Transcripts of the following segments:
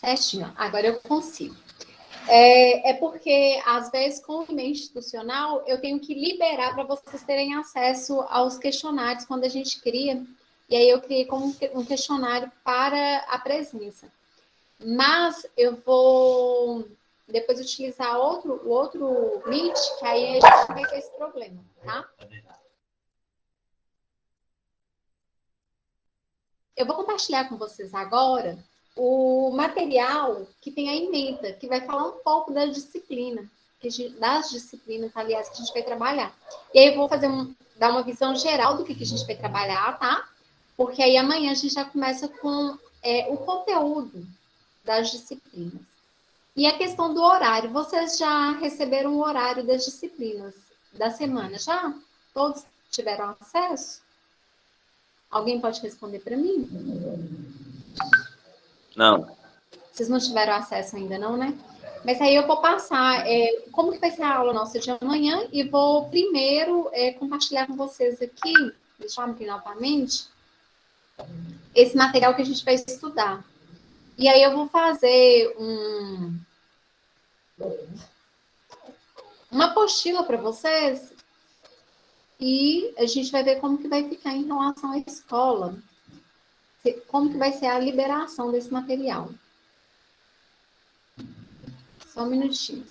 Certinho, agora eu consigo. É porque, às vezes, com o e-mail institucional, eu tenho que liberar para vocês terem acesso aos questionários quando a gente cria. E aí eu criei como um questionário para a presença. Mas eu vou depois utilizar o outro Meet, que aí a gente não vai ter esse problema, tá? Eu vou compartilhar com vocês agora o material que tem a ementa, que vai falar um pouco da disciplina, das disciplinas, aliás, que a gente vai trabalhar. E aí eu vou dar uma visão geral do que a gente vai trabalhar, tá? Porque aí amanhã a gente já começa com o conteúdo das disciplinas. E a questão do horário. Vocês já receberam o horário das disciplinas da semana? Já? Todos tiveram acesso? Alguém pode responder para mim? Não. Vocês não tiveram acesso ainda não, né? Mas aí eu vou passar como que vai ser a aula nossa de amanhã e vou primeiro compartilhar com vocês aqui, deixa eu abrir novamente, esse material que a gente vai estudar. E aí eu vou fazer uma apostila para vocês e a gente vai ver como que vai ficar em relação à escola, como que vai ser a liberação desse material. Só um minutinho.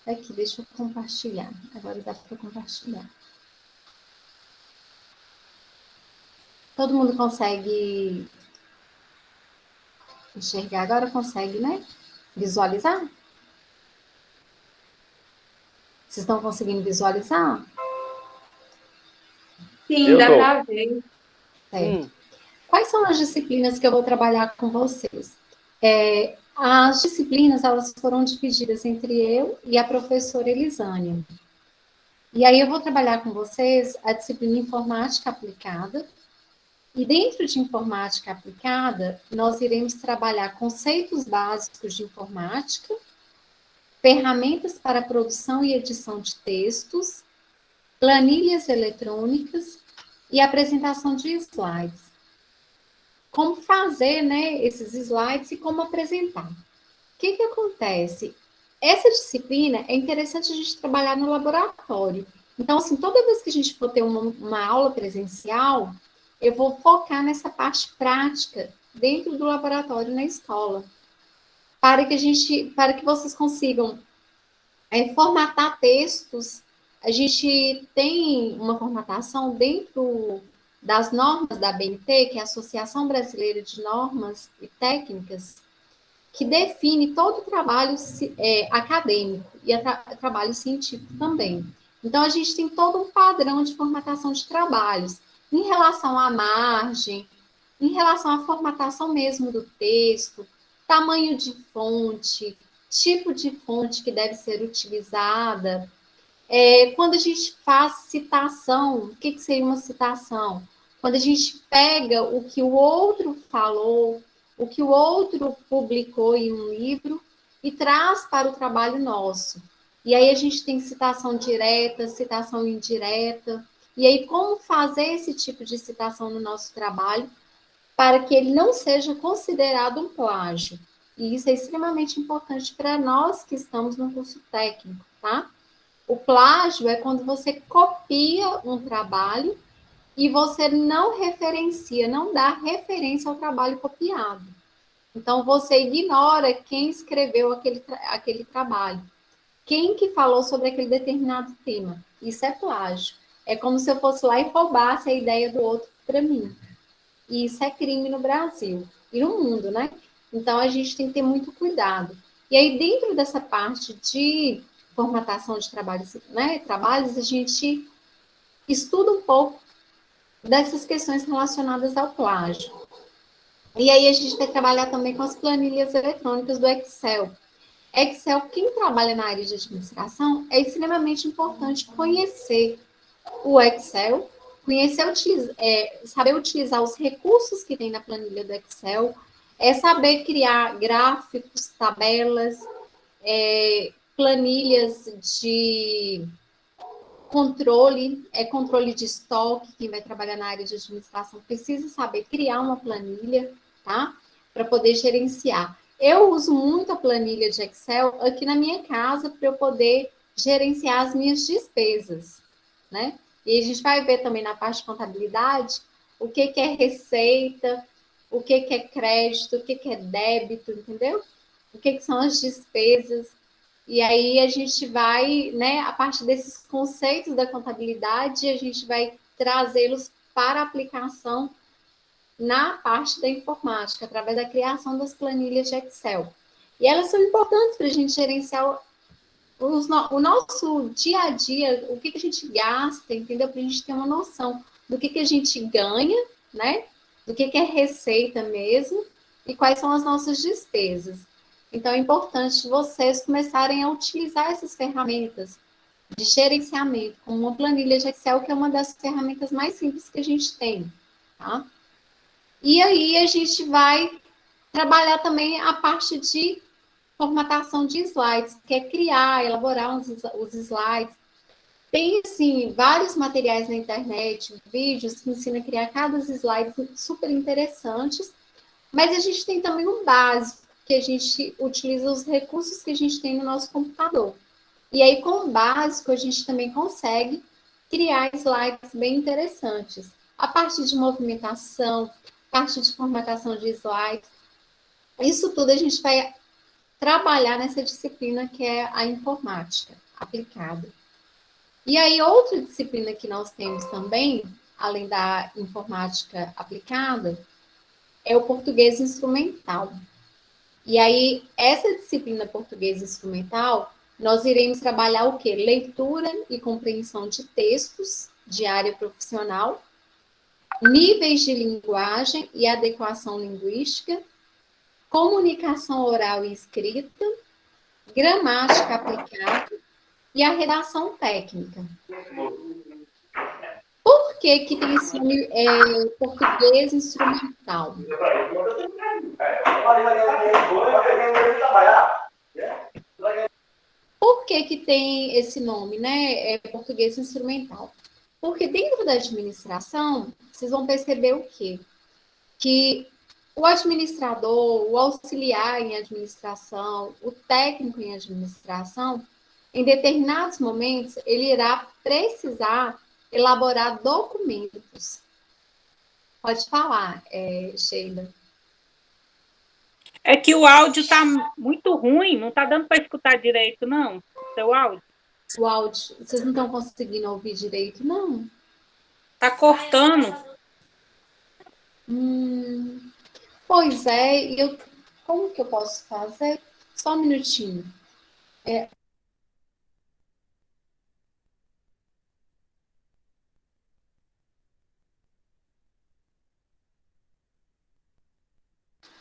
Aqui, deixa eu compartilhar. Agora dá para compartilhar. Todo mundo consegue enxergar agora? Consegue, né? Visualizar? Vocês estão conseguindo visualizar? Sim, dá para ver. Certo. Quais são as disciplinas que eu vou trabalhar com vocês? As disciplinas, elas foram divididas entre eu e a professora Elisânia. E aí eu vou trabalhar com vocês a disciplina Informática Aplicada. E dentro de Informática Aplicada, nós iremos trabalhar conceitos básicos de informática, ferramentas para produção e edição de textos, planilhas eletrônicas e apresentação de slides. Como fazer, né, esses slides e como apresentar. O que acontece? Essa disciplina é interessante a gente trabalhar no laboratório. Então, assim, toda vez que a gente for ter uma aula presencial, eu vou focar nessa parte prática dentro do laboratório na escola, para que vocês consigam formatar textos. A gente tem uma formatação dentro das normas da ABNT, que é a Associação Brasileira de Normas e Técnicas, que define todo o trabalho acadêmico e trabalho científico também. Então, a gente tem todo um padrão de formatação de trabalhos em relação à margem, em relação à formatação mesmo do texto, tamanho de fonte, tipo de fonte que deve ser utilizada. Quando a gente faz citação, o que seria uma citação? Quando a gente pega o que o outro falou, o que o outro publicou em um livro e traz para o trabalho nosso. E aí a gente tem citação direta, citação indireta. E aí como fazer esse tipo de citação no nosso trabalho para que ele não seja considerado um plágio. E isso é extremamente importante para nós que estamos no curso técnico, tá? O plágio é quando você copia um trabalho e você não referencia, não dá referência ao trabalho copiado. Então, você ignora quem escreveu aquele trabalho, quem que falou sobre aquele determinado tema. Isso é plágio. É como se eu fosse lá e roubasse a ideia do outro para mim. E isso é crime no Brasil e no mundo, né? Então, a gente tem que ter muito cuidado. E aí, dentro dessa parte de formatação de trabalhos, né, trabalhos, a gente estuda um pouco dessas questões relacionadas ao plágio. E aí a gente vai trabalhar também com as planilhas eletrônicas do Excel. Excel, quem trabalha na área de administração, é extremamente importante conhecer o Excel, saber utilizar os recursos que tem na planilha do Excel, é saber criar gráficos, tabelas, planilhas de controle de estoque, quem vai trabalhar na área de administração precisa saber criar uma planilha, tá? Para poder gerenciar. Eu uso muito a planilha de Excel aqui na minha casa para eu poder gerenciar as minhas despesas, né? E a gente vai ver também na parte de contabilidade o que é receita, o que é crédito, o que é débito, entendeu? O que são as despesas. E aí a gente vai, né, a partir desses conceitos da contabilidade, a gente vai trazê-los para aplicação na parte da informática, através da criação das planilhas de Excel. E elas são importantes para a gente gerenciar o nosso dia a dia, o que a gente gasta, entendeu? Para a gente ter uma noção do que a gente ganha, né? Do que é receita mesmo e quais são as nossas despesas. Então, é importante vocês começarem a utilizar essas ferramentas de gerenciamento, como uma planilha de Excel, que é uma das ferramentas mais simples que a gente tem, tá? E aí a gente vai trabalhar também a parte de formatação de slides, que é criar, elaborar os slides. Tem, assim, vários materiais na internet, vídeos que ensinam a criar cada slide super interessantes, mas a gente tem também um básico, que a gente utiliza os recursos que a gente tem no nosso computador. E aí, com o básico, a gente também consegue criar slides bem interessantes. A parte de movimentação, parte de formatação de slides, isso tudo a gente vai trabalhar nessa disciplina que é a informática aplicada. E aí, outra disciplina que nós temos também, além da informática aplicada, é o português instrumental. E aí, essa disciplina português instrumental, nós iremos trabalhar o quê? Leitura e compreensão de textos de área profissional, níveis de linguagem e adequação linguística, comunicação oral e escrita, gramática aplicada e a redação técnica. Por que que tem esse nome português instrumental? Por que que tem esse nome, né? Português instrumental. Porque dentro da administração, vocês vão perceber o quê? Que o administrador, o auxiliar em administração, o técnico em administração, em determinados momentos, ele irá precisar elaborar documentos. Pode falar, Sheila. É que o áudio está muito ruim, não está dando para escutar direito, não, seu áudio. O áudio, vocês não estão conseguindo ouvir direito, não? Está cortando. Pois é, como que eu posso fazer? Só um minutinho.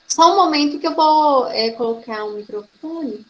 Só um momento que eu vou colocar um microfone.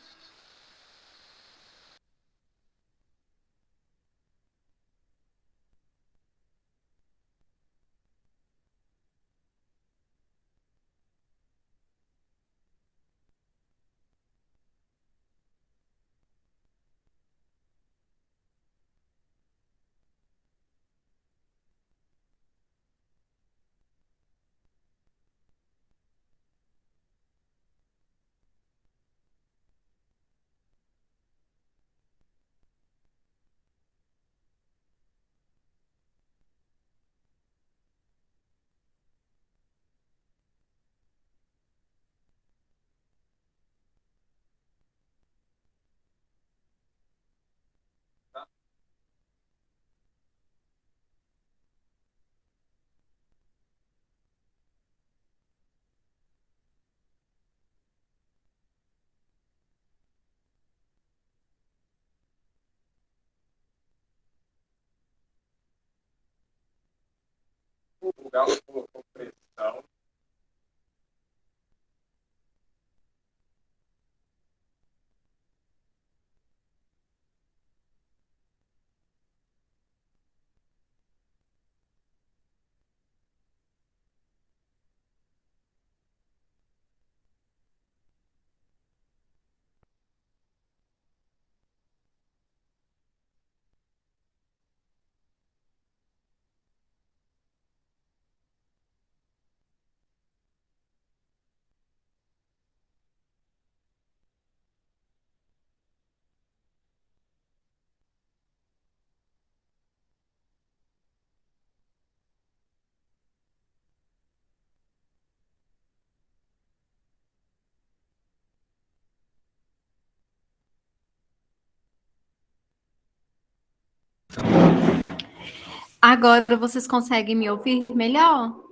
Agora vocês conseguem me ouvir melhor?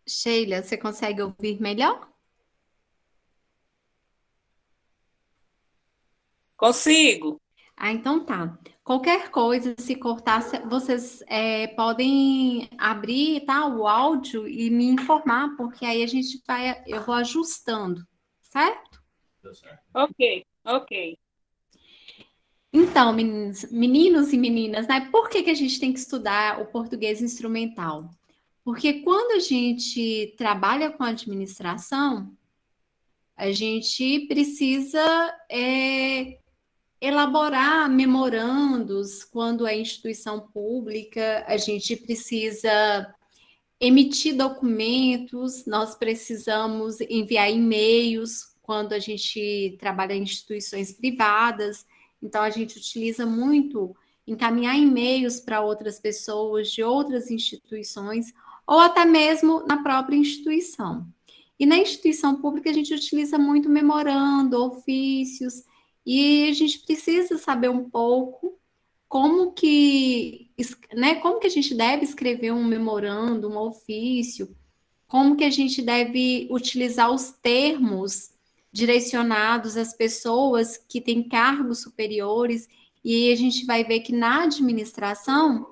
Sheila, você consegue ouvir melhor? Consigo. Ah, então tá. Qualquer coisa, se cortar, vocês podem abrir, tá, o áudio e me informar, porque aí eu vou ajustando, certo? Ok, ok. Então, meninos e meninas, né? Por que que a gente tem que estudar o português instrumental? Porque quando a gente trabalha com administração, a gente precisa elaborar memorandos quando é instituição pública, a gente precisa emitir documentos, nós precisamos enviar e-mails quando a gente trabalha em instituições privadas, então a gente utiliza muito encaminhar e-mails para outras pessoas de outras instituições ou até mesmo na própria instituição. E na instituição pública a gente utiliza muito memorando, ofícios, e a gente precisa saber um pouco como que a gente deve escrever um memorando, um ofício, como que a gente deve utilizar os termos direcionados às pessoas que têm cargos superiores, e aí a gente vai ver que na administração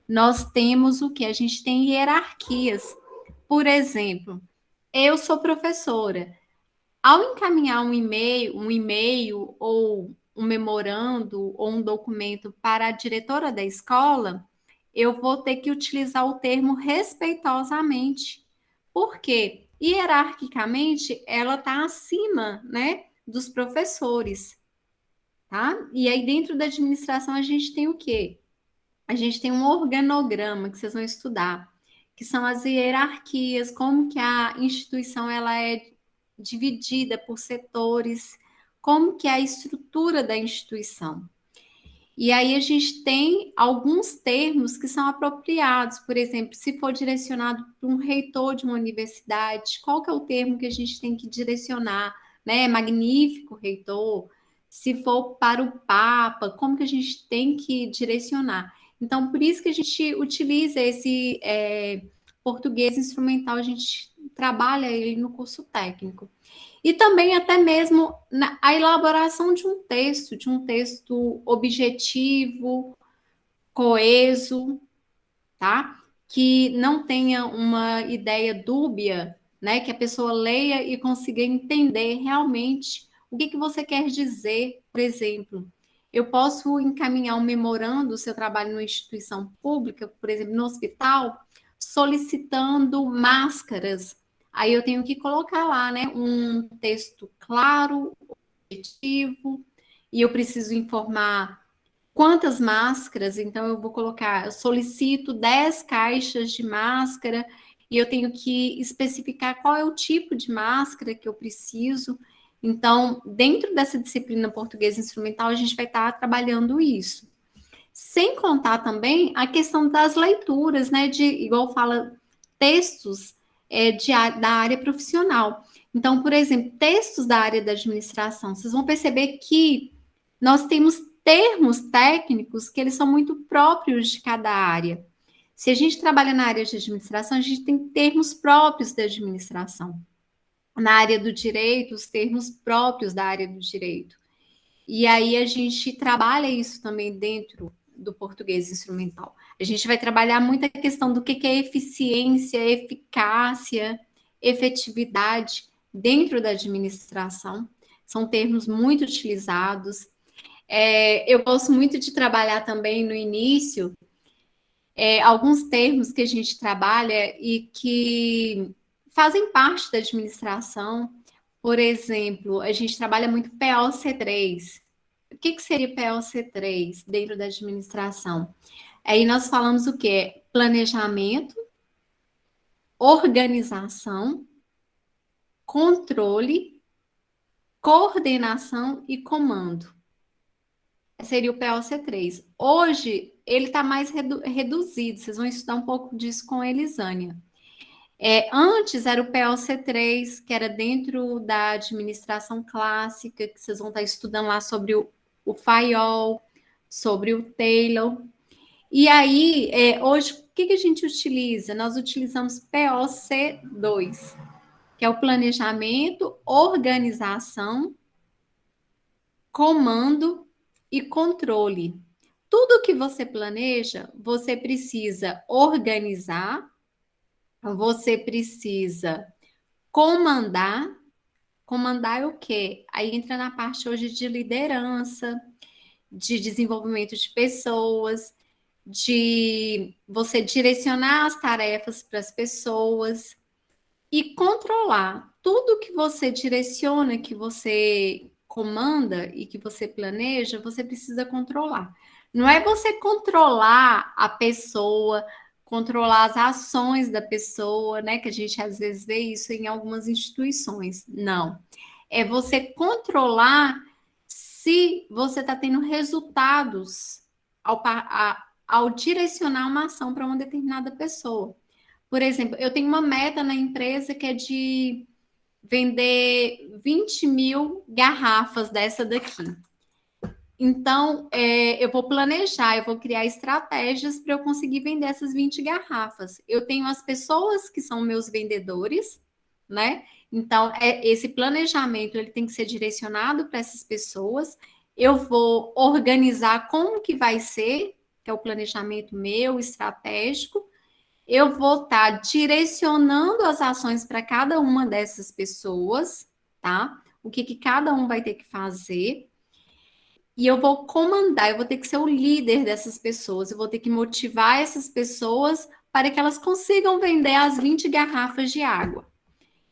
nós temos o que? A gente tem hierarquias. Por exemplo, eu sou professora. Ao encaminhar um e-mail ou um memorando ou um documento para a diretora da escola, eu vou ter que utilizar o termo respeitosamente. Por quê? Hierarquicamente, ela está acima, né, dos professores, tá? E aí, dentro da administração, a gente tem o quê? A gente tem um organograma que vocês vão estudar, que são as hierarquias, como que a instituição ela é dividida por setores, como que é a estrutura da instituição. E aí a gente tem alguns termos que são apropriados, por exemplo, se for direcionado para um reitor de uma universidade, qual que é o termo que a gente tem que direcionar, né? Magnífico reitor. Se for para o Papa, como que a gente tem que direcionar? Então, por isso que a gente utiliza esse português instrumental, a gente trabalha ele no curso técnico. E também até mesmo a elaboração de um texto objetivo, coeso, tá? Que não tenha uma ideia dúbia, né? Que a pessoa leia e consiga entender realmente o que você quer dizer. Por exemplo, eu posso encaminhar um memorando se eu trabalho numa instituição pública, por exemplo, no hospital, solicitando máscaras. Aí eu tenho que colocar lá, né, um texto claro, objetivo, e eu preciso informar quantas máscaras, então eu vou colocar, eu solicito 10 caixas de máscara e eu tenho que especificar qual é o tipo de máscara que eu preciso. Então, dentro dessa disciplina português instrumental, a gente vai estar trabalhando isso. Sem contar também a questão das leituras, né? De, igual fala, textos da área profissional. Então, por exemplo, textos da área da administração, vocês vão perceber que nós temos termos técnicos que eles são muito próprios de cada área. Se a gente trabalha na área de administração, a gente tem termos próprios da administração. Na área do direito, os termos próprios da área do direito. E aí a gente trabalha isso também dentro do português instrumental. A gente vai trabalhar muito a questão do que é eficiência, eficácia, efetividade dentro da administração. São termos muito utilizados. Eu gosto muito de trabalhar também no início alguns termos que a gente trabalha e que fazem parte da administração. Por exemplo, a gente trabalha muito POC3. O que seria POC3 dentro da administração? Aí nós falamos o que? Planejamento, organização, controle, coordenação e comando. Seria o POC3. Hoje, ele está mais reduzido. Vocês vão estudar um pouco disso com a Elisânia. Antes era o POC3, que era dentro da administração clássica, que vocês vão estar estudando lá sobre o Fayol, sobre o Taylor. E aí, hoje, o que a gente utiliza? Nós utilizamos POC2, que é o planejamento, organização, comando e controle. Tudo que você planeja, você precisa organizar, você precisa comandar. Comandar é o quê? Aí entra na parte hoje de liderança, de desenvolvimento de pessoas, de você direcionar as tarefas para as pessoas e controlar. Tudo que você direciona, que você comanda e que você planeja, você precisa controlar. Não é você controlar a pessoa, controlar as ações da pessoa, né? Que a gente às vezes vê isso em algumas instituições. Não. É você controlar se você está tendo resultados ao direcionar uma ação para uma determinada pessoa. Por exemplo, eu tenho uma meta na empresa que é de vender 20 mil garrafas dessa daqui. Então, eu vou planejar, eu vou criar estratégias para eu conseguir vender essas 20 garrafas. Eu tenho as pessoas que são meus vendedores, né? Então, esse planejamento ele tem que ser direcionado para essas pessoas. Eu vou organizar como que vai ser, que é o planejamento meu, estratégico. Eu vou estar direcionando as ações para cada uma dessas pessoas, tá? O que cada um vai ter que fazer. E eu vou comandar, eu vou ter que ser o líder dessas pessoas, eu vou ter que motivar essas pessoas para que elas consigam vender as 20 garrafas de água.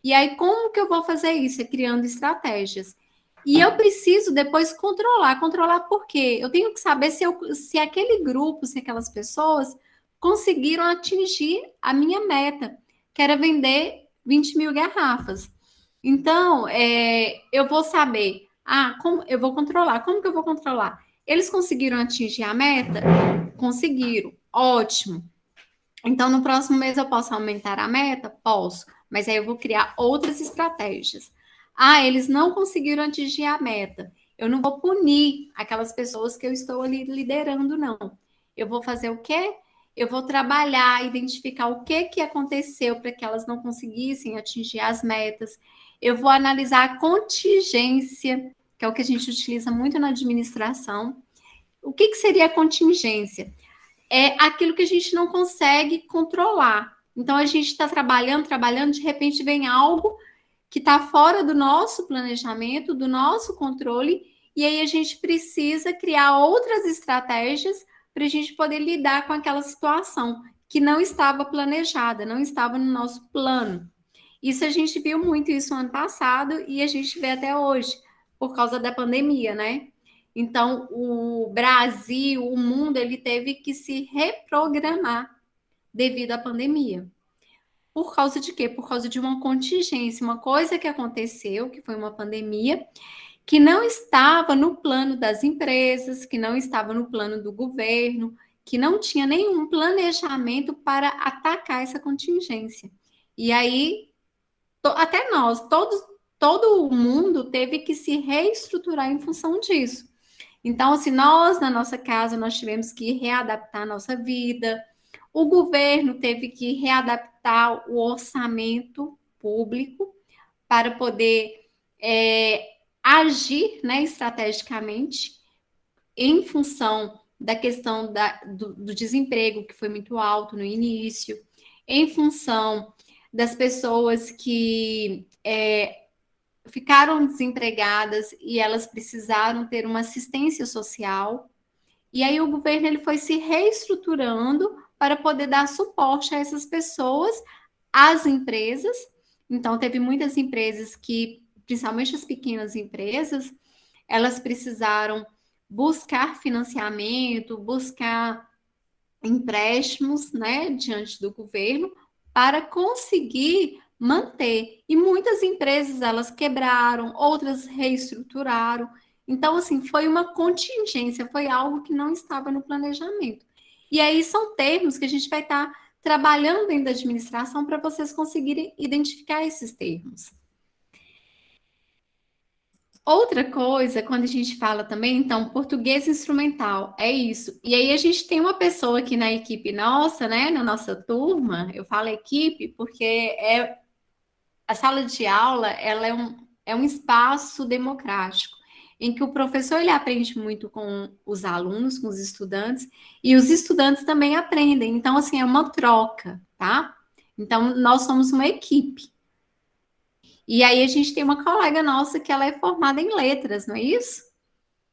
E aí, como que eu vou fazer isso? Criando estratégias. E eu preciso depois controlar. Controlar por quê? Eu tenho que saber se aquele grupo, se aquelas pessoas conseguiram atingir a minha meta, que era vender 20 mil garrafas. Então, eu vou saber, como eu vou controlar? Como que eu vou controlar? Eles conseguiram atingir a meta? Conseguiram, ótimo. Então, no próximo mês eu posso aumentar a meta? Posso, mas aí eu vou criar outras estratégias. Eles não conseguiram atingir a meta. Eu não vou punir aquelas pessoas que eu estou ali liderando, não. Eu vou fazer o quê? Eu vou trabalhar, identificar o que aconteceu para que elas não conseguissem atingir as metas. Eu vou analisar a contingência, que é o que a gente utiliza muito na administração. O que seria a contingência? É aquilo que a gente não consegue controlar. Então, a gente está trabalhando, de repente vem algo que está fora do nosso planejamento, do nosso controle, e aí a gente precisa criar outras estratégias para a gente poder lidar com aquela situação que não estava planejada, não estava no nosso plano. Isso a gente viu muito isso no ano passado e a gente vê até hoje, por causa da pandemia, né? Então, o Brasil, o mundo, ele teve que se reprogramar devido à pandemia. Por causa de quê? Por causa de uma contingência, uma coisa que aconteceu, que foi uma pandemia, que não estava no plano das empresas, que não estava no plano do governo, que não tinha nenhum planejamento para atacar essa contingência. E aí, até nós, todo o mundo teve que se reestruturar em função disso. Então, assim, nós, na nossa casa, nós tivemos que readaptar a nossa vida, o governo teve que readaptar o orçamento público para poder agir, né, estrategicamente em função da questão do desemprego, que foi muito alto no início, em função das pessoas que ficaram desempregadas e elas precisaram ter uma assistência social. E aí o governo ele foi se reestruturando para poder dar suporte a essas pessoas, às empresas. Então, teve muitas empresas que, principalmente as pequenas empresas, elas precisaram buscar financiamento, buscar empréstimos, né, diante do governo, para conseguir manter. E muitas empresas elas quebraram, outras reestruturaram. Então, assim, foi uma contingência, foi algo que não estava no planejamento. E aí são termos que a gente vai estar trabalhando dentro da administração para vocês conseguirem identificar esses termos. Outra coisa, quando a gente fala também, então, português instrumental, é isso. E aí a gente tem uma pessoa aqui na equipe nossa, né, na nossa turma, eu falo equipe porque a sala de aula, ela é um espaço democrático, em que o professor ele aprende muito com os alunos, com os estudantes, e os estudantes também aprendem. Então, assim, é uma troca, tá? Então, nós somos uma equipe. E aí a gente tem uma colega nossa que ela é formada em letras, não é isso?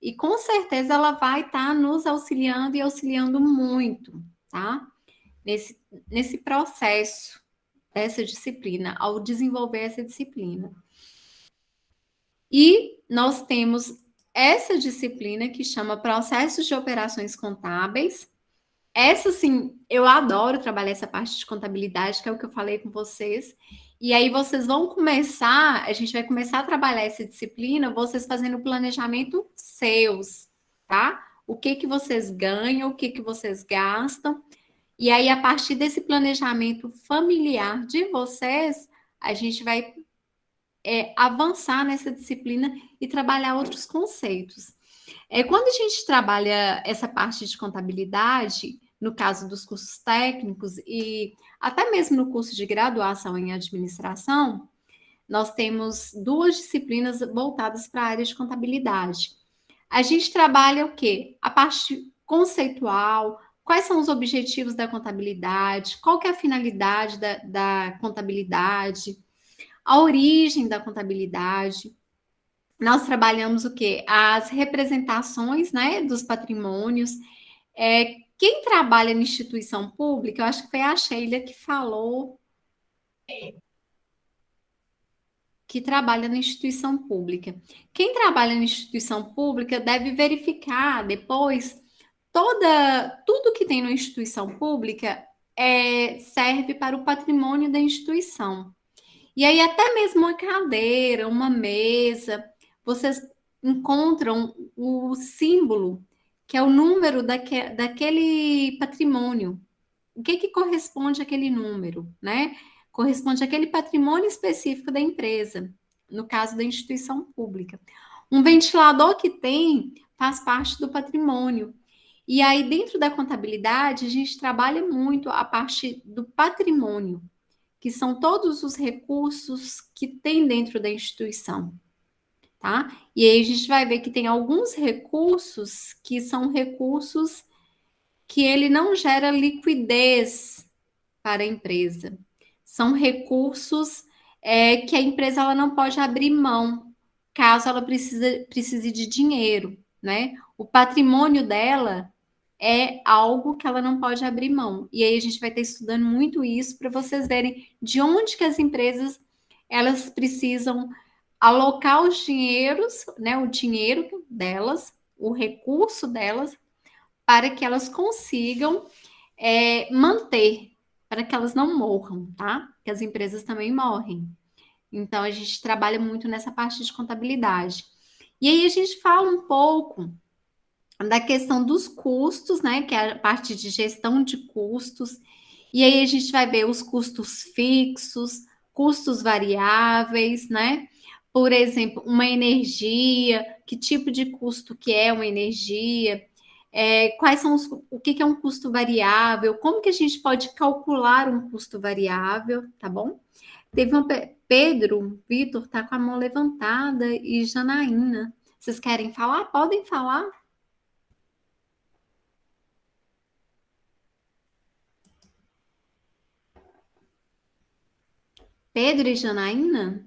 E com certeza ela vai estar nos auxiliando e auxiliando muito, tá? Nesse processo dessa disciplina, ao desenvolver essa disciplina. E nós temos essa disciplina que chama Processos de Operações Contábeis. Essa, sim, eu adoro trabalhar essa parte de contabilidade, que é o que eu falei com vocês. E aí vocês vão começar, a gente vai começar a trabalhar essa disciplina, vocês fazendo o planejamento seus, tá? O que que vocês ganham, o que que vocês gastam. E aí, a partir desse planejamento familiar de vocês, a gente vai avançar nessa disciplina e trabalhar outros conceitos. Quando a gente trabalha essa parte de contabilidade, no caso dos cursos técnicos e até mesmo no curso de graduação em administração, nós temos duas disciplinas voltadas para a área de contabilidade. A gente trabalha o quê? A parte conceitual, quais são os objetivos da contabilidade, qual que é a finalidade da contabilidade, a origem da contabilidade. Nós trabalhamos o quê? As representações, né, dos patrimônios. Quem trabalha em instituição pública, eu acho que foi a Sheila que falou que trabalha na instituição pública. Quem trabalha na instituição pública deve verificar depois tudo que tem na instituição pública serve para o patrimônio da instituição. E aí, até mesmo uma cadeira, uma mesa, vocês encontram o símbolo, que é o número daquele patrimônio. O que que corresponde àquele número, né? Corresponde àquele patrimônio específico da empresa, no caso da instituição pública. Um ventilador que tem faz parte do patrimônio. E aí, dentro da contabilidade, a gente trabalha muito a parte do patrimônio, que são todos os recursos que tem dentro da instituição, tá? E aí a gente vai ver que tem alguns recursos que são recursos que ele não gera liquidez para a empresa. São recursos que a empresa ela não pode abrir mão, caso ela precise de dinheiro, né? O patrimônio dela é algo que ela não pode abrir mão. E aí a gente vai estar estudando muito isso para vocês verem de onde que as empresas elas precisam alocar os dinheiros, né, o dinheiro delas, o recurso delas, para que elas consigam manter, para que elas não morram, tá? Que as empresas também morrem. Então a gente trabalha muito nessa parte de contabilidade. E aí a gente fala um pouco da questão dos custos, né? Que é a parte de gestão de custos. E aí a gente vai ver os custos fixos, custos variáveis, né? Por exemplo, uma energia, que tipo de custo que é uma energia, quais são o que é um custo variável, como que a gente pode calcular um custo variável, tá bom? Teve um Pedro, Vitor, tá com a mão levantada e Janaína. Vocês querem falar? Podem falar? Pedro e Janaína?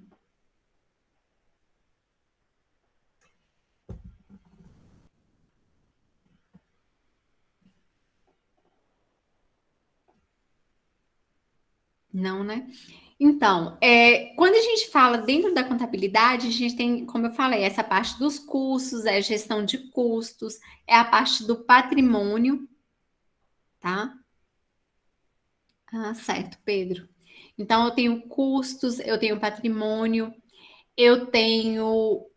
Não, né? Então, quando a gente fala dentro da contabilidade, a gente tem, como eu falei, essa parte dos custos, é a gestão de custos, é a parte do patrimônio, tá? Ah, certo, Pedro. Então, eu tenho custos, eu tenho patrimônio, eu tenho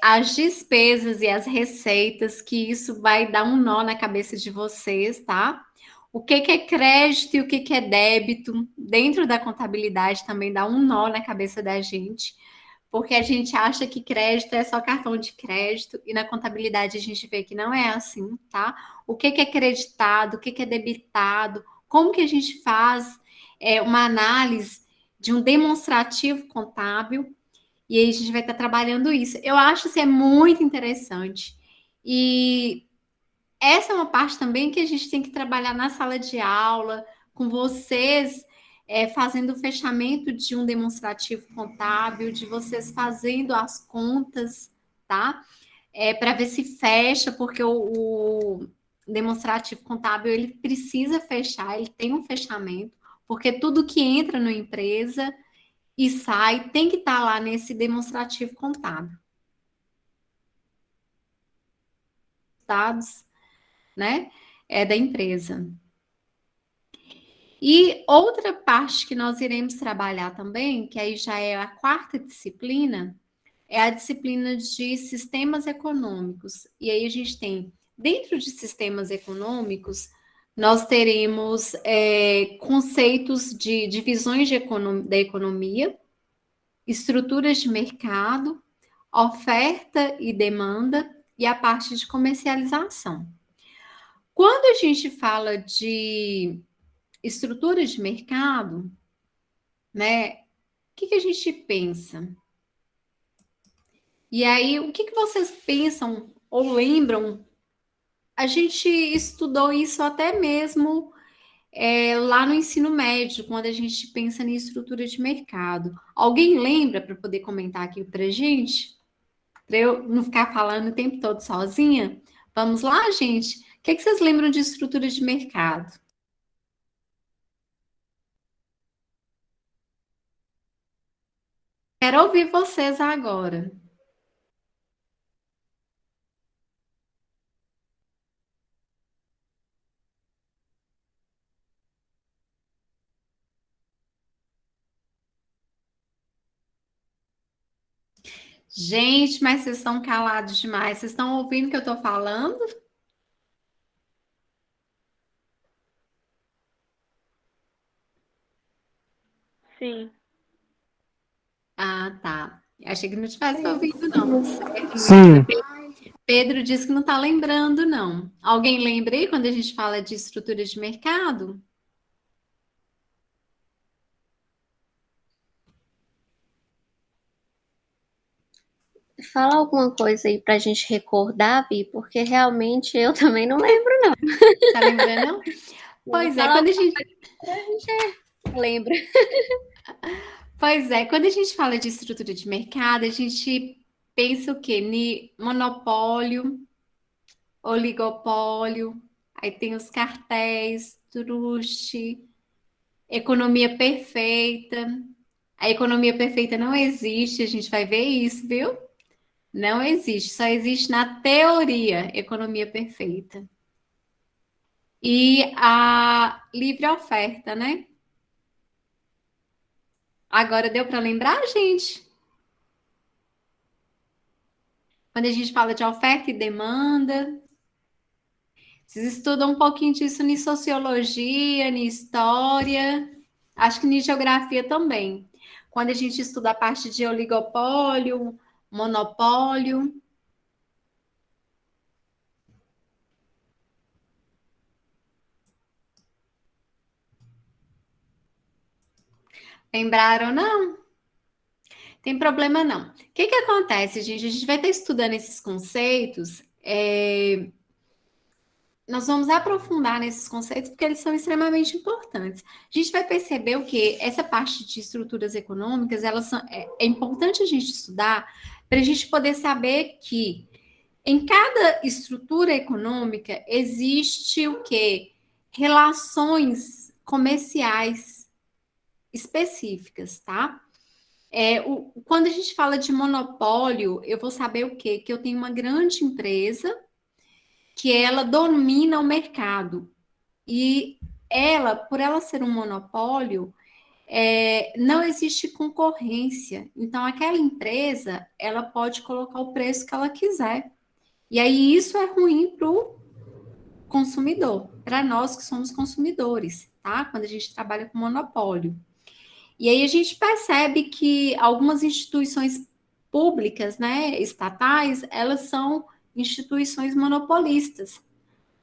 as despesas e as receitas, que isso vai dar um nó na cabeça de vocês, tá? O que que é crédito e o que que é débito, dentro da contabilidade também dá um nó na cabeça da gente, porque a gente acha que crédito é só cartão de crédito e na contabilidade a gente vê que não é assim, tá? O que que é creditado, o que que é debitado, como que a gente faz uma análise de um demonstrativo contábil e aí a gente vai estar trabalhando isso. Eu acho isso muito interessante. E essa é uma parte também que a gente tem que trabalhar na sala de aula, com vocês, fazendo o fechamento de um demonstrativo contábil, de vocês fazendo as contas, tá? Para ver se fecha, porque o demonstrativo contábil ele precisa fechar, ele tem um fechamento, porque tudo que entra na empresa e sai tem que estar lá nesse demonstrativo contábil. Dados, né? Da empresa. E outra parte que nós iremos trabalhar também, que aí já é a quarta disciplina, é a disciplina de sistemas econômicos. E aí a gente tem, dentro de sistemas econômicos, nós teremos conceitos de divisões da economia, estruturas de mercado, oferta e demanda e a parte de comercialização. Quando a gente fala de estrutura de mercado, né? O que que a gente pensa? E aí, o que que vocês pensam ou lembram? A gente estudou isso até mesmo lá no ensino médio, quando a gente pensa em estrutura de mercado. Alguém lembra para poder comentar aqui para a gente? Para eu não ficar falando o tempo todo sozinha? Vamos lá, gente? O que que vocês lembram de estrutura de mercado? Quero ouvir vocês agora. Gente, mas vocês estão calados demais. Vocês estão ouvindo o que eu estou falando? Sim. Ah, tá. Achei que não tivesse ouvido, não. Certo, Lígia. Sim, Pedro disse que não está lembrando, não. Alguém lembra aí quando a gente fala de estrutura de mercado? Fala alguma coisa aí pra gente recordar, Vi, porque realmente eu também não lembro, não. Tá lembrando, não? Pois é, Fala quando a alguma gente, coisa pra gente lembra. quando a gente fala de estrutura de mercado, a gente pensa o quê? Monopólio, oligopólio, aí tem os cartéis, truste, economia perfeita. A economia perfeita não existe, a gente vai ver isso, viu? Não existe, só existe na teoria economia perfeita. E a livre oferta, né? Agora deu para lembrar, gente? Quando a gente fala de oferta e demanda, vocês estudam um pouquinho disso em sociologia, em história, acho que em geografia também. Quando a gente estuda a parte de oligopólio, monopólio, lembraram, não? Tem problema não. O que que acontece, gente? A gente vai estar estudando esses conceitos nós vamos aprofundar nesses conceitos porque eles são extremamente importantes. A gente vai perceber o que essa parte de estruturas econômicas, é importante a gente estudar para a gente poder saber que em cada estrutura econômica existe o que? Relações comerciais específicas, tá? Quando a gente fala de monopólio, eu vou saber o quê? Que eu tenho uma grande empresa que ela domina o mercado. E ela, por ela ser um monopólio, não existe concorrência. Então, aquela empresa, ela pode colocar o preço que ela quiser. E aí, isso é ruim para o consumidor, para nós que somos consumidores, tá? Quando a gente trabalha com monopólio. E aí, a gente percebe que algumas instituições públicas, né, estatais, elas são instituições monopolistas.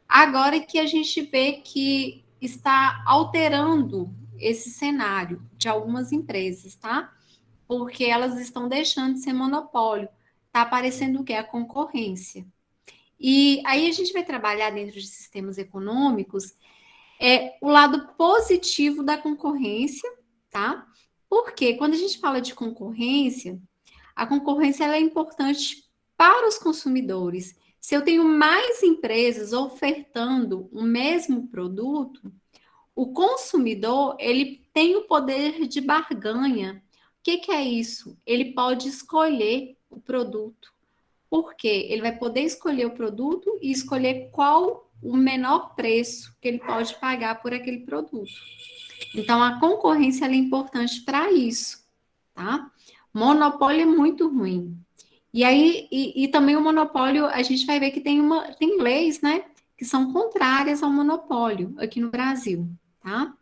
Agora que a gente vê que está alterando esse cenário de algumas empresas, tá? Porque elas estão deixando de ser monopólio. Está aparecendo o que? A concorrência. E aí a gente vai trabalhar dentro de sistemas econômicos o lado positivo da concorrência, tá? Porque quando a gente fala de concorrência, a concorrência ela é importante para os consumidores. Se eu tenho mais empresas ofertando o mesmo produto, o consumidor ele tem o poder de barganha. O que é isso? Ele pode escolher o produto. Por quê? Ele vai poder escolher o produto e escolher qual o menor preço que ele pode pagar por aquele produto. Então, a concorrência é importante para isso, tá? Monopólio é muito ruim. E aí, e também o monopólio, a gente vai ver que tem leis, né, que são contrárias ao monopólio aqui no Brasil, tá?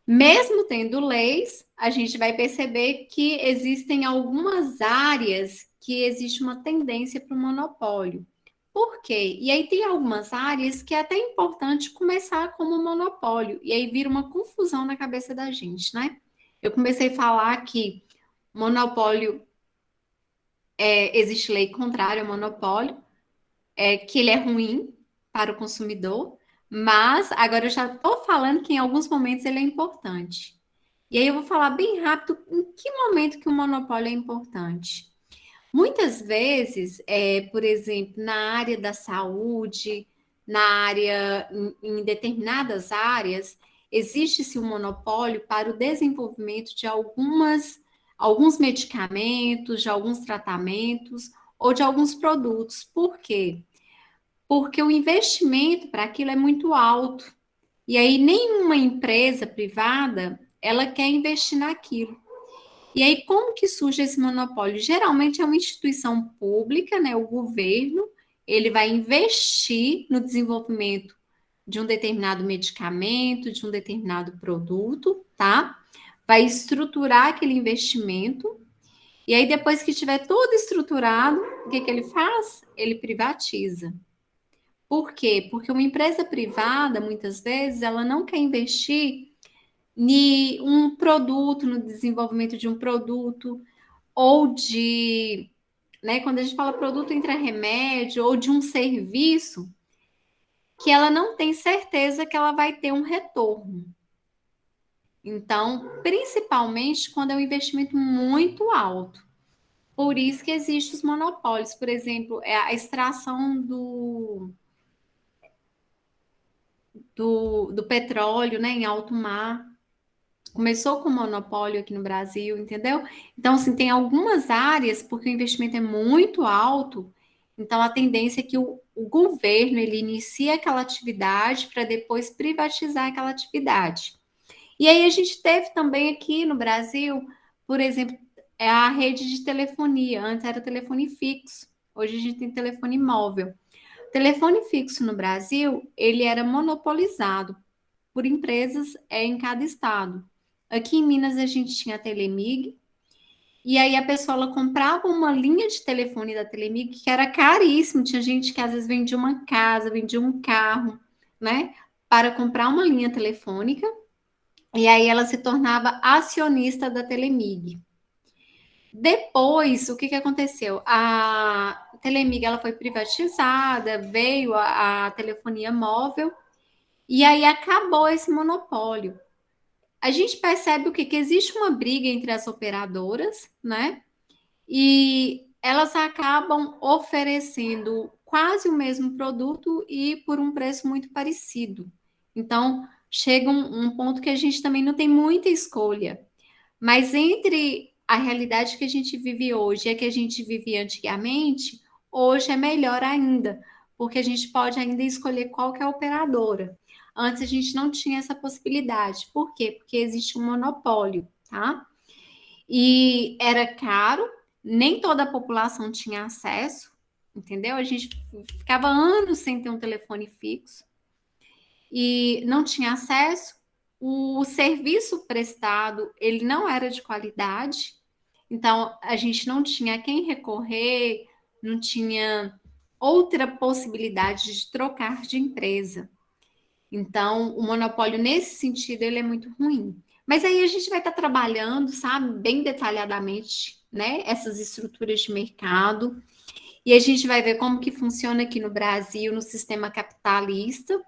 Mesmo tendo leis, a gente vai perceber que existem algumas áreas que existe uma tendência para o monopólio. Por quê? E aí tem algumas áreas que é até importante começar como monopólio, e aí vira uma confusão na cabeça da gente, né? Eu comecei a falar que monopólio existe lei contrária ao monopólio, que ele é ruim para o consumidor, mas agora eu já estou falando que em alguns momentos ele é importante. E aí eu vou falar bem rápido em que momento que o monopólio é importante. Muitas vezes, por exemplo, na área da saúde, em determinadas áreas, existe-se um monopólio para o desenvolvimento de alguns medicamentos, de alguns tratamentos ou de alguns produtos. Por quê? Porque o investimento para aquilo é muito alto. E aí nenhuma empresa privada, ela quer investir naquilo. E aí, como que surge esse monopólio? Geralmente é uma instituição pública, né? O governo, ele vai investir no desenvolvimento de um determinado medicamento, de um determinado produto, tá? Vai estruturar aquele investimento. E aí, depois que tiver tudo estruturado, o que ele faz? Ele privatiza. Por quê? Porque uma empresa privada, muitas vezes, ela não quer investir em um produto, no desenvolvimento de um produto, ou né, quando a gente fala produto entra remédio, ou de um serviço, que ela não tem certeza que ela vai ter um retorno. Então, principalmente quando é um investimento muito alto. Por isso que existem os monopólios. Por exemplo, a extração do petróleo, né, em alto mar. Começou com monopólio aqui no Brasil, entendeu? Então, assim, tem algumas áreas, porque o investimento é muito alto, então a tendência é que o governo ele inicie aquela atividade para depois privatizar aquela atividade. E aí a gente teve também aqui no Brasil, por exemplo, a rede de telefonia. Antes era telefone fixo, hoje a gente tem telefone móvel. O telefone fixo no Brasil, ele era monopolizado por empresas em cada estado. Aqui em Minas a gente tinha a Telemig, e aí a pessoa ela comprava uma linha de telefone da Telemig que era caríssimo. Tinha gente que às vezes vendia uma casa, vendia um carro, né? Para comprar uma linha telefônica, e aí ela se tornava acionista da Telemig. Depois, o que aconteceu? A Telemig ela foi privatizada, veio a telefonia móvel, e aí acabou esse monopólio. A gente percebe o quê? Que existe uma briga entre as operadoras, né? E elas acabam oferecendo quase o mesmo produto e por um preço muito parecido. Então, chega um ponto que a gente também não tem muita escolha. Mas entre a realidade que a gente vive hoje e a que a gente vivia antigamente, hoje é melhor ainda, porque a gente pode ainda escolher qual que é a operadora. Antes a gente não tinha essa possibilidade. Por quê? Porque existe um monopólio, tá? E era caro, nem toda a população tinha acesso, entendeu? A gente ficava anos sem ter um telefone fixo e não tinha acesso. O serviço prestado, ele não era de qualidade, então a gente não tinha a quem recorrer, não tinha outra possibilidade de trocar de empresa. Então, o monopólio nesse sentido ele é muito ruim. Mas aí a gente vai estar trabalhando, sabe, bem detalhadamente, né, essas estruturas de mercado, e a gente vai ver como que funciona aqui no Brasil, no sistema capitalista,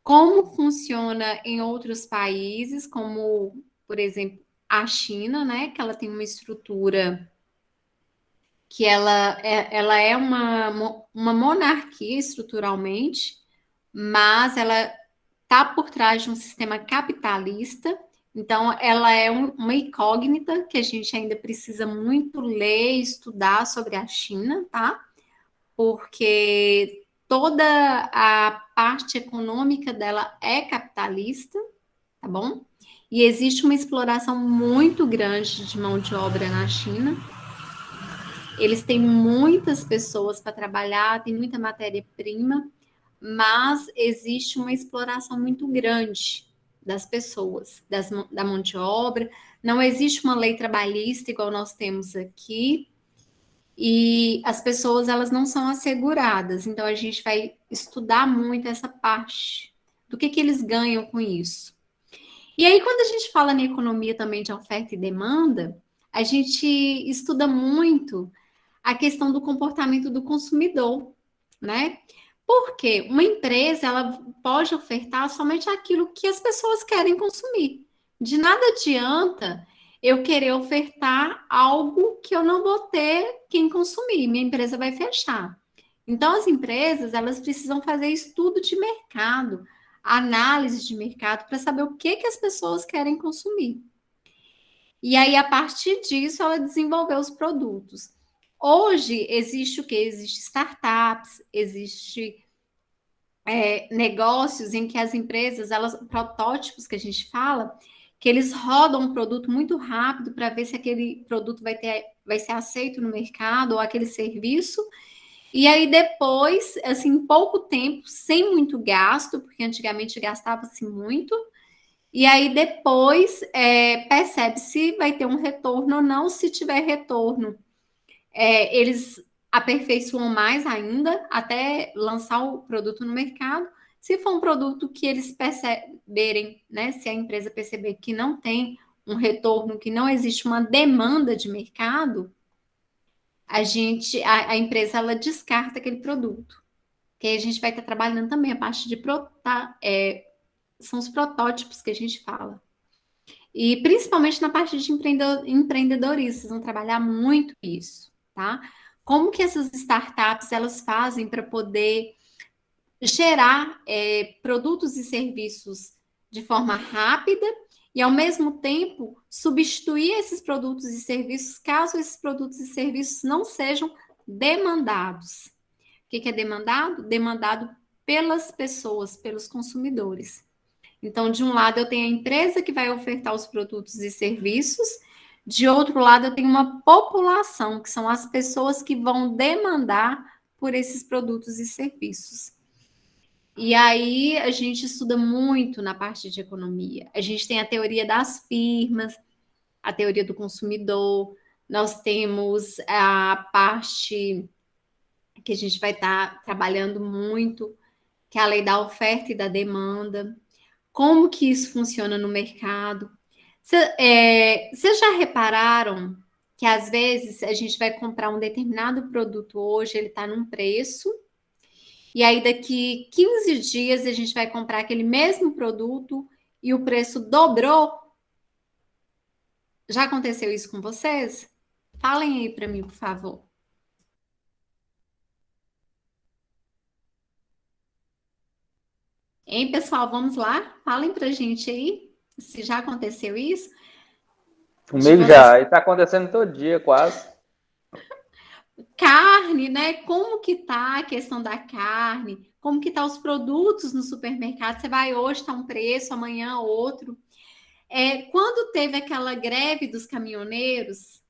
como funciona em outros países, como, por exemplo, a China, né, que ela tem uma estrutura que ela é uma monarquia estruturalmente, mas ela está por trás de um sistema capitalista, então ela é uma incógnita que a gente ainda precisa muito ler e estudar sobre a China, tá? Porque toda a parte econômica dela é capitalista, tá bom? E existe uma exploração muito grande de mão de obra na China. Eles têm muitas pessoas para trabalhar, tem muita matéria-prima, mas existe uma exploração muito grande das pessoas, da mão de obra. Não existe uma lei trabalhista igual nós temos aqui, e as pessoas elas não são asseguradas. Então a gente vai estudar muito essa parte do que eles ganham com isso. E aí quando a gente fala na economia também de oferta e demanda, a gente estuda muito a questão do comportamento do consumidor, né? Porque uma empresa ela pode ofertar somente aquilo que as pessoas querem consumir. De nada adianta eu querer ofertar algo que eu não vou ter quem consumir, minha empresa vai fechar. Então as empresas elas precisam fazer estudo de mercado, análise de mercado para saber o que as pessoas querem consumir. E aí a partir disso ela desenvolveu os produtos. Hoje existe o que? Existe startups, existe negócios em que as empresas, elas, protótipos que a gente fala, que eles rodam um produto muito rápido para ver se aquele produto vai ser aceito no mercado ou aquele serviço. E aí depois, assim, em pouco tempo, sem muito gasto, porque antigamente gastava-se muito, e aí depois percebe se vai ter um retorno ou não. Se tiver retorno, eles aperfeiçoam mais ainda até lançar o produto no mercado. Se for um produto que eles perceberem, né, se a empresa perceber que não tem um retorno, que não existe uma demanda de mercado, a empresa ela descarta aquele produto. Que aí a gente vai estar trabalhando também a parte de são os protótipos que a gente fala. E principalmente na parte de empreendedorismo, vocês vão trabalhar muito isso, tá? Como que essas startups elas fazem para poder gerar produtos e serviços de forma rápida e, ao mesmo tempo, substituir esses produtos e serviços caso esses produtos e serviços não sejam demandados. O que é demandado? Demandado pelas pessoas, pelos consumidores. Então, de um lado, eu tenho a empresa que vai ofertar os produtos e serviços, de outro lado, eu tenho uma população, que são as pessoas que vão demandar por esses produtos e serviços. E aí, a gente estuda muito na parte de economia. A gente tem a teoria das firmas, a teoria do consumidor, nós temos a parte que a gente vai estar trabalhando muito, que é a lei da oferta e da demanda. Como que isso funciona no mercado? Vocês já repararam que às vezes a gente vai comprar um determinado produto hoje, ele está num preço, e aí daqui 15 dias a gente vai comprar aquele mesmo produto e o preço dobrou. Já aconteceu isso com vocês? Falem aí para mim, por favor. Hein, pessoal, vamos lá? Falem pra gente aí se já aconteceu isso. Comigo já, e tá acontecendo todo dia, quase. Carne, né? Como que tá a questão da carne? Como que tá os produtos no supermercado? Você vai hoje, tá um preço, amanhã outro. Quando teve aquela greve dos caminhoneiros,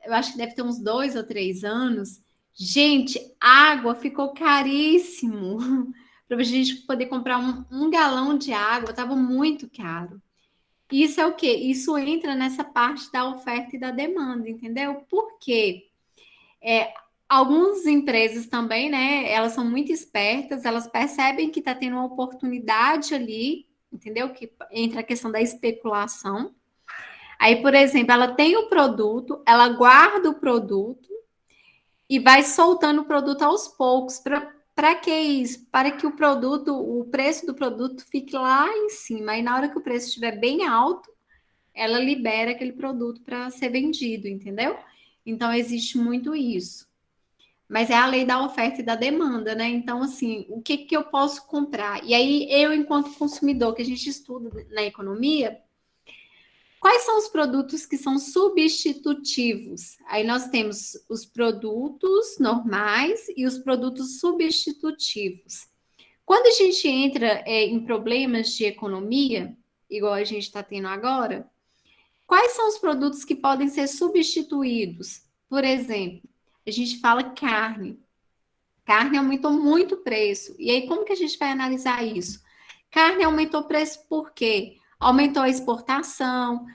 eu acho que deve ter uns 2 ou 3 anos, gente, água ficou caríssimo. Para a gente poder comprar um galão de água, estava muito caro. Isso é o quê? Isso entra nessa parte da oferta e da demanda, entendeu? Por quê? Algumas empresas também, né? Elas são muito espertas, elas percebem que está tendo uma oportunidade ali, entendeu? Que entra a questão da especulação. Aí, por exemplo, ela tem o produto, ela guarda o produto e vai soltando o produto aos poucos. Para que isso? Para que o preço do produto fique lá em cima. Aí, na hora que o preço estiver bem alto, ela libera aquele produto para ser vendido, entendeu? Então, existe muito isso. Mas é a lei da oferta e da demanda, né? Então, assim, o que eu posso comprar? E aí, eu, enquanto consumidor, que a gente estuda na economia, quais são os produtos que são substitutivos? Aí nós temos os produtos normais e os produtos substitutivos. Quando a gente entra em problemas de economia, igual a gente está tendo agora, quais são os produtos que podem ser substituídos? Por exemplo, a gente fala carne. Carne aumentou muito o preço. E aí, como que a gente vai analisar isso? Carne aumentou o preço por quê? Aumentou a exportação,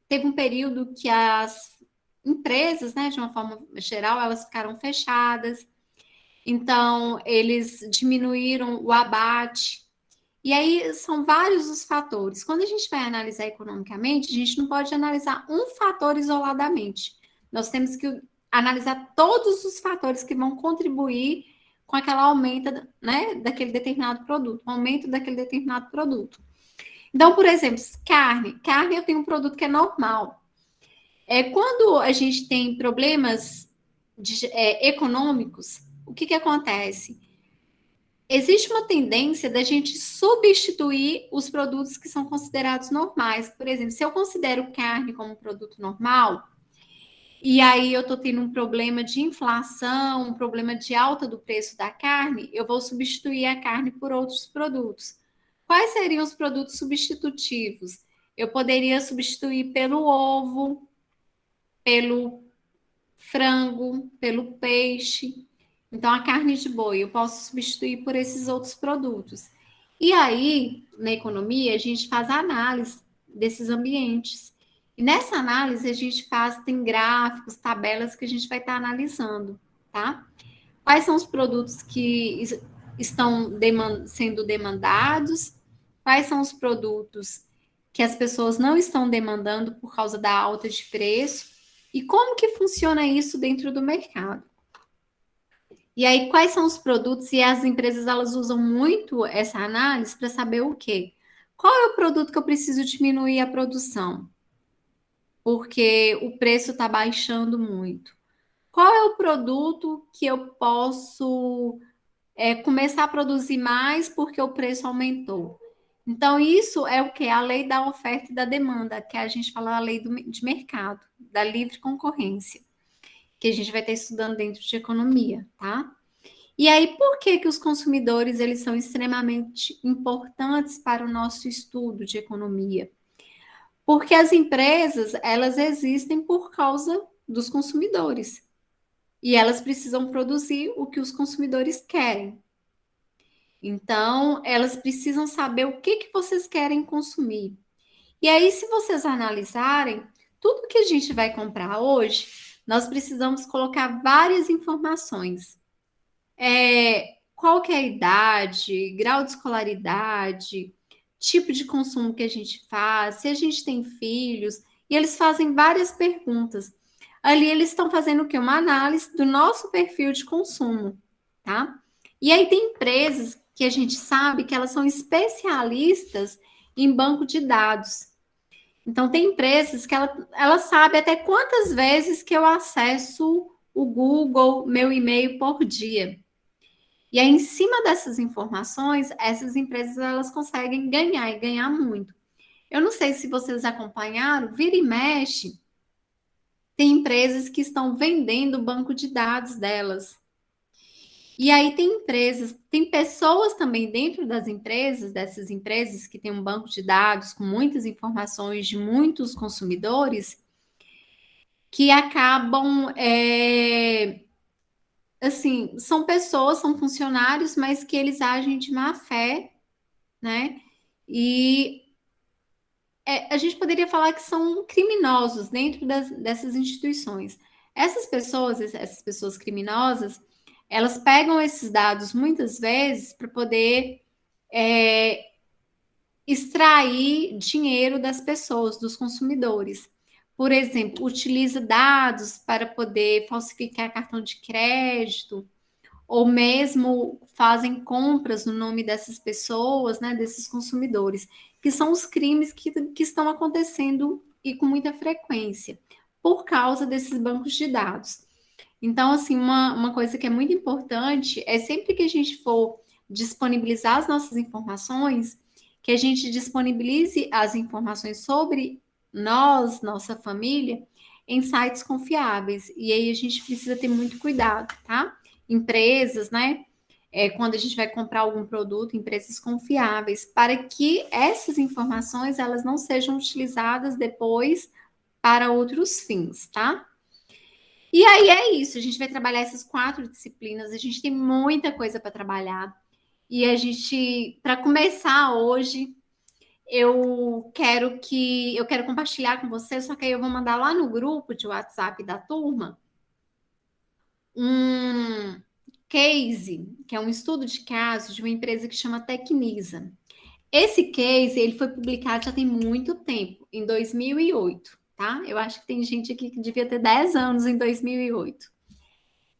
teve um período que as empresas, né, de uma forma geral, elas ficaram fechadas. Então, eles diminuíram o abate. E aí, são vários os fatores. Quando a gente vai analisar economicamente, a gente não pode analisar um fator isoladamente. Nós temos que analisar todos os fatores que vão contribuir com aquela aumento, né, daquele determinado produto, o aumento daquele determinado produto. Então, por exemplo, carne. Carne eu tenho um produto que é normal. Quando a gente tem problemas econômicos, o que acontece? Existe uma tendência da gente substituir os produtos que são considerados normais. Por exemplo, se eu considero carne como um produto normal, e aí eu estou tendo um problema de inflação, um problema de alta do preço da carne, eu vou substituir a carne por outros produtos. Quais seriam os produtos substitutivos? Eu poderia substituir pelo ovo, pelo frango, pelo peixe. Então, a carne de boi eu posso substituir por esses outros produtos. E aí, na economia, a gente faz a análise desses ambientes. E nessa análise, a gente tem gráficos, tabelas que a gente vai estar analisando, tá? Quais são os produtos que estão sendo demandados? Quais são os produtos que as pessoas não estão demandando por causa da alta de preço? E como que funciona isso dentro do mercado? E aí, quais são os produtos? E as empresas, elas usam muito essa análise para saber o quê? Qual é o produto que eu preciso diminuir a produção? Porque o preço está baixando muito. Qual é o produto que eu posso começar a produzir mais porque o preço aumentou? Então, isso é o que? A lei da oferta e da demanda, que a gente fala a lei de mercado, da livre concorrência, que a gente vai estar estudando dentro de economia, tá? E aí, por que os consumidores eles são extremamente importantes para o nosso estudo de economia? Porque as empresas, elas existem por causa dos consumidores. E elas precisam produzir o que os consumidores querem. Então, elas precisam saber o que vocês querem consumir. E aí, se vocês analisarem, tudo que a gente vai comprar hoje, nós precisamos colocar várias informações. Qual que é a idade, grau de escolaridade, tipo de consumo que a gente faz, se a gente tem filhos. e eles fazem várias perguntas. Ali eles estão fazendo o quê? Uma análise do nosso perfil de consumo, tá? E aí tem empresas que a gente sabe que elas são especialistas em banco de dados. Então, tem empresas que ela sabe até quantas vezes que eu acesso o Google, meu e-mail por dia. E aí, em cima dessas informações, essas empresas elas conseguem ganhar e ganhar muito. Eu não sei se vocês acompanharam, vira e mexe, tem empresas que estão vendendo o banco de dados delas. E aí tem empresas, tem pessoas também dentro das empresas, dessas empresas que têm um banco de dados com muitas informações de muitos consumidores, que acabam, assim, são pessoas, são funcionários, mas que eles agem de má fé, né? E a gente poderia falar que são criminosos dentro dessas instituições. Essas pessoas criminosas, elas pegam esses dados muitas vezes para poder extrair dinheiro das pessoas, dos consumidores. Por exemplo, utiliza dados para poder falsificar cartão de crédito, ou mesmo fazem compras no nome dessas pessoas, né, desses consumidores, que são os crimes que estão acontecendo e com muita frequência, por causa desses bancos de dados. Então, assim, uma coisa que é muito importante é sempre que a gente for disponibilizar as nossas informações, que a gente disponibilize as informações sobre nós, nossa família, em sites confiáveis. E aí a gente precisa ter muito cuidado, tá? Empresas, né? Quando a gente vai comprar algum produto, empresas confiáveis, para que essas informações elas não sejam utilizadas depois para outros fins, tá? E aí é isso, a gente vai trabalhar essas 4 disciplinas, a gente tem muita coisa para trabalhar. E a gente, para começar hoje, eu quero compartilhar com você, só que aí eu vou mandar lá no grupo de WhatsApp da turma um case, que é um estudo de caso de uma empresa que chama Tecnisa. Esse case, ele foi publicado já tem muito tempo, em 2008, tá? Eu acho que tem gente aqui que devia ter 10 anos em 2008,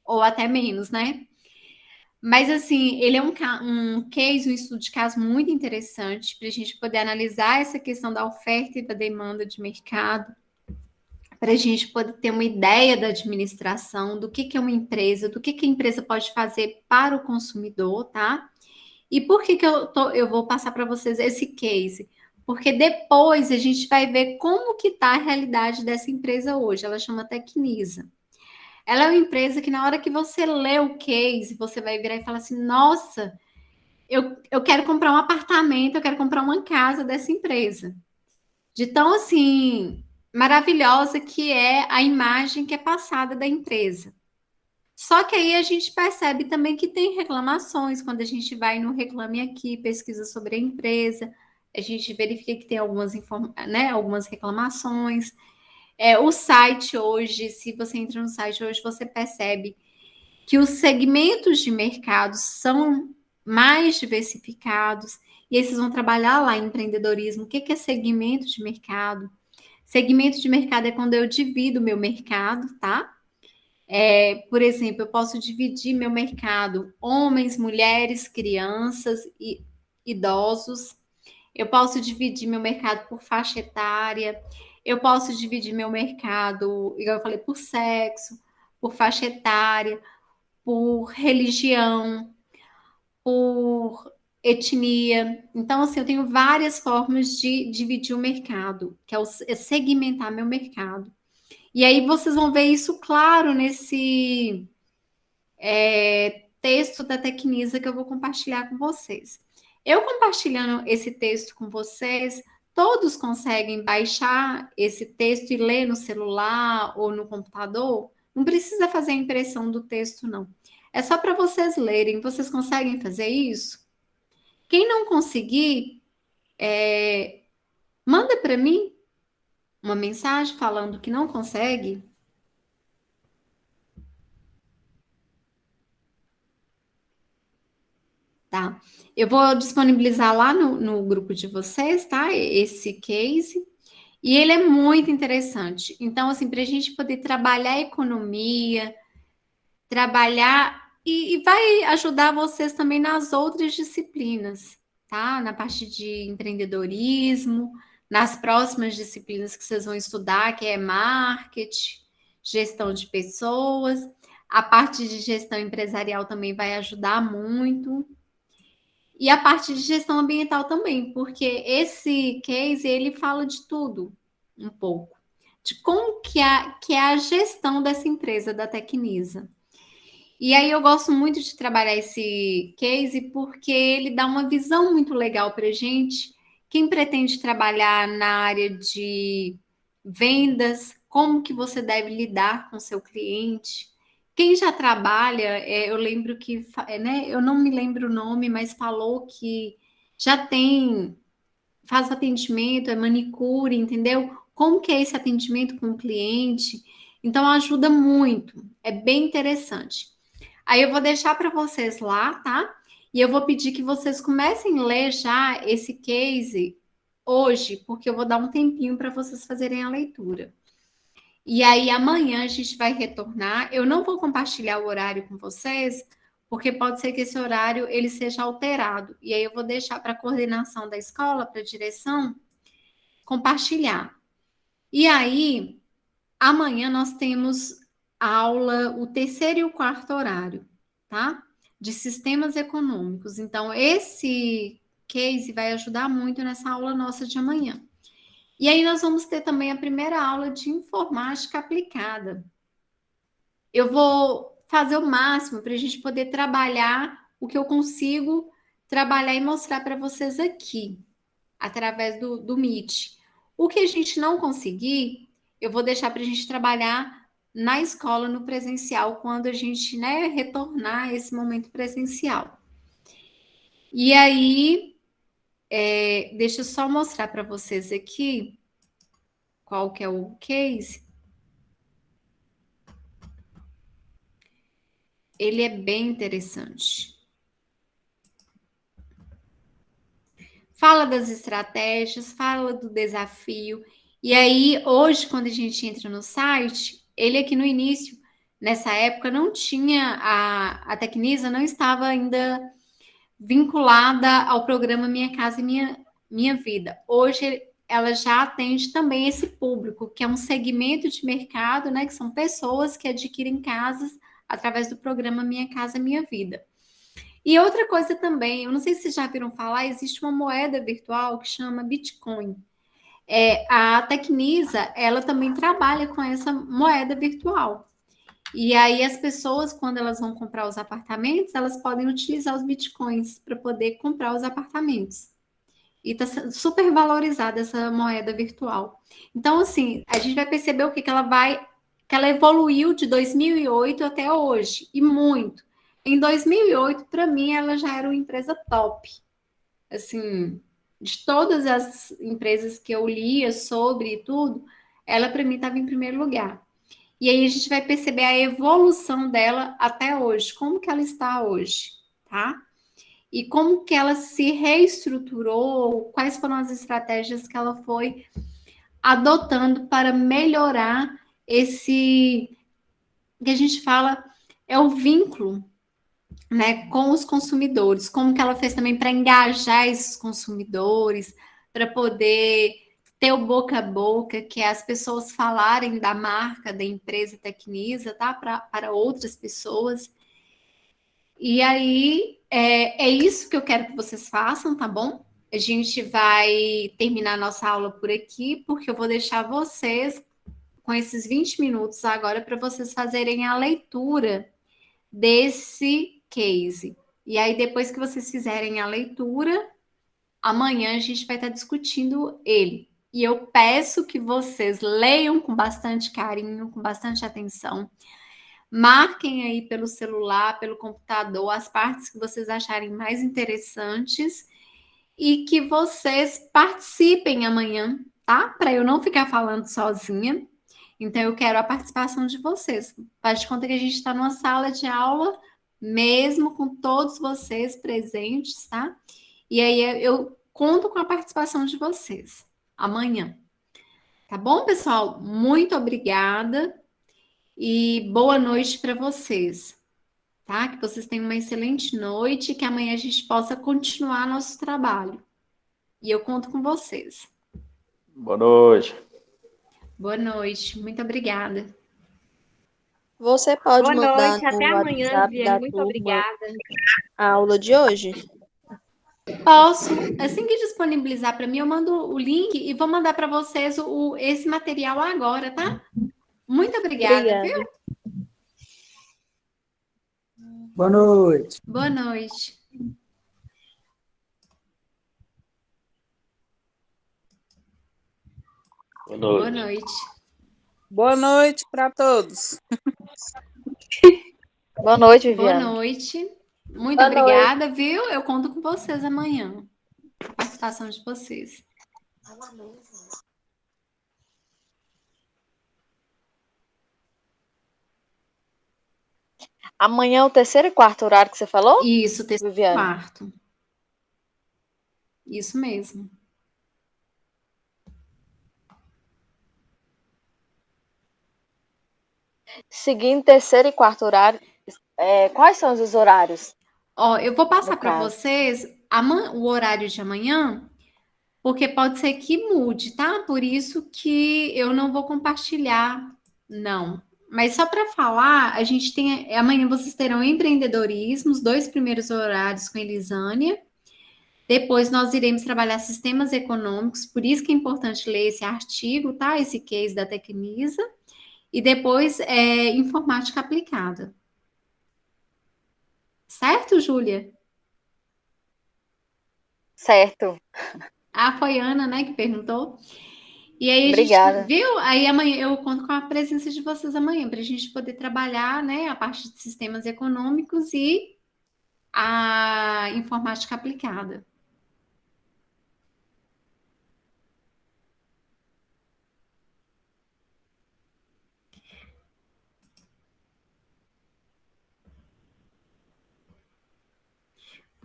ou até menos, né? Mas, assim, ele é um case, um estudo de caso muito interessante para a gente poder analisar essa questão da oferta e da demanda de mercado, para a gente poder ter uma ideia da administração, do que é uma empresa, do que a empresa pode fazer para o consumidor, tá? E por que eu vou passar para vocês esse case? Porque depois a gente vai ver como que está a realidade dessa empresa hoje. Ela chama Tecnisa. Ela é uma empresa que na hora que você lê o case, você vai virar e falar assim, nossa, eu quero comprar um apartamento, eu quero comprar uma casa dessa empresa. De tão, assim, maravilhosa que é a imagem que é passada da empresa. Só que aí a gente percebe também que tem reclamações, quando a gente vai no Reclame Aqui, pesquisa sobre a empresa, a gente verifica que tem algumas reclamações. O site hoje, se você entra no site hoje, você percebe que os segmentos de mercado são mais diversificados, e aí vocês vão trabalhar lá em empreendedorismo. O que é segmento de mercado? Segmento de mercado é quando eu divido o meu mercado, tá? Por exemplo, eu posso dividir meu mercado homens, mulheres, crianças e idosos. Eu posso dividir meu mercado por faixa etária. Eu posso dividir meu mercado, igual eu falei, por sexo, por faixa etária, por religião, por etnia. Então, assim, eu tenho várias formas de dividir o mercado, que é segmentar meu mercado. E aí vocês vão ver isso claro nesse texto da Tecnisa que eu vou compartilhar com vocês. Eu compartilhando esse texto com vocês, todos conseguem baixar esse texto e ler no celular ou no computador? Não precisa fazer a impressão do texto, não. É só para vocês lerem. Vocês conseguem fazer isso? Quem não conseguir, manda para mim uma mensagem falando que não consegue. Tá? Eu vou disponibilizar lá no grupo de vocês, tá? Esse case. E ele é muito interessante. Então, assim, para a gente poder trabalhar a economia, trabalhar e vai ajudar vocês também nas outras disciplinas, tá? Na parte de empreendedorismo, nas próximas disciplinas que vocês vão estudar, que é marketing, gestão de pessoas, a parte de gestão empresarial também vai ajudar muito. E a parte de gestão ambiental também, porque esse case ele fala de tudo um pouco, de como que é a gestão dessa empresa da Tecnisa. E aí eu gosto muito de trabalhar esse case porque ele dá uma visão muito legal para gente. Quem pretende trabalhar na área de vendas, como que você deve lidar com seu cliente. Quem já trabalha, eu lembro que, né, eu não me lembro o nome, mas falou que já faz atendimento, é manicure, entendeu? Como que é esse atendimento com o cliente? Então ajuda muito, é bem interessante. Aí eu vou deixar para vocês lá, tá? E eu vou pedir que vocês comecem a ler já esse case hoje, porque eu vou dar um tempinho para vocês fazerem a leitura. E aí amanhã a gente vai retornar. Eu não vou compartilhar o horário com vocês, porque pode ser que esse horário ele seja alterado. E aí eu vou deixar para a coordenação da escola, para a direção, compartilhar. E aí, amanhã nós temos aula, o terceiro e o quarto horário, tá? De sistemas econômicos. Então, esse case vai ajudar muito nessa aula nossa de amanhã. E aí, nós vamos ter também a primeira aula de informática aplicada. Eu vou fazer o máximo para a gente poder trabalhar o que eu consigo trabalhar e mostrar para vocês aqui, através do Meet. O que a gente não conseguir, eu vou deixar para a gente trabalhar na escola, no presencial, quando a gente, né, retornar a esse momento presencial. E aí, deixa eu só mostrar para vocês aqui qual que é o case. Ele é bem interessante. Fala das estratégias, fala do desafio. E aí, hoje, quando a gente entra no site, ele aqui no início, nessa época, não tinha, a Tecnisa não estava ainda vinculada ao programa Minha Casa e Minha Vida. Hoje, ela já atende também esse público, que é um segmento de mercado, né, que são pessoas que adquirem casas através do programa Minha Casa Minha Vida. E outra coisa também, eu não sei se vocês já viram falar, existe uma moeda virtual que chama Bitcoin. A Tecnisa, ela também trabalha com essa moeda virtual. E aí as pessoas, quando elas vão comprar os apartamentos, elas podem utilizar os Bitcoins para poder comprar os apartamentos. E está super valorizada essa moeda virtual. Então, assim, a gente vai perceber o que ela evoluiu de 2008 até hoje, e muito. Em 2008, para mim, ela já era uma empresa top. Assim, de todas as empresas que eu lia sobre e tudo, ela para mim estava em primeiro lugar. E aí a gente vai perceber a evolução dela até hoje, como que ela está hoje, tá? E como que ela se reestruturou, quais foram as estratégias que ela foi adotando para melhorar esse que a gente fala é o vínculo, né, com os consumidores, como que ela fez também para engajar esses consumidores, para poder ter o boca a boca, que é as pessoas falarem da marca, da empresa Tecnisa, tá, para outras pessoas. E aí, é isso que eu quero que vocês façam, tá bom? A gente vai terminar nossa aula por aqui, porque eu vou deixar vocês com esses 20 minutos agora para vocês fazerem a leitura desse case. E aí, depois que vocês fizerem a leitura, amanhã a gente vai estar discutindo ele. E eu peço que vocês leiam com bastante carinho, com bastante atenção. Marquem aí pelo celular, pelo computador, as partes que vocês acharem mais interessantes e que vocês participem amanhã, tá? Para eu não ficar falando sozinha. Então, eu quero a participação de vocês. Faz de conta que a gente está numa sala de aula, mesmo com todos vocês presentes, tá? E aí eu conto com a participação de vocês amanhã. Tá bom, pessoal? Muito obrigada e boa noite para vocês, tá? Que vocês tenham uma excelente noite e que amanhã a gente possa continuar nosso trabalho. E eu conto com vocês. Boa noite. Boa noite, muito obrigada. Você pode Boa mandar noite, até no amanhã, WhatsApp Viviane. da Muito turma obrigada. a aula de hoje? Posso, assim que disponibilizar para mim, eu mando o link e vou mandar para vocês esse material agora, tá? Muito obrigada, Obrigada. viu? Boa noite. Boa noite. Boa Boa noite. noite. Boa noite para todos. Boa noite, Boa Viviane. noite. Muito Boa noite. obrigada, viu? Eu conto com vocês amanhã. A participação de vocês. Amanhã é o terceiro e quarto horário que você falou? Isso, terceiro e Viviane. quarto. Isso mesmo. Seguindo terceiro e quarto horário, quais são os horários? Ó, eu vou passar No para caso. vocês o horário de amanhã, porque pode ser que mude, tá? Por isso que eu não vou compartilhar, não. Mas só para falar, a gente tem amanhã vocês terão empreendedorismo, os 2 primeiros horários com a Elisânia. Depois nós iremos trabalhar sistemas econômicos, por isso que é importante ler esse artigo, tá? Esse case da Tecnisa. E depois informática aplicada. Certo, Júlia? Certo. Ah, foi a Ana, né, que perguntou. E aí Obrigada. a gente, viu? Aí amanhã eu conto com a presença de vocês amanhã, para a gente poder trabalhar, né, a parte de sistemas econômicos e a informática aplicada.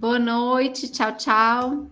Boa noite, tchau, tchau.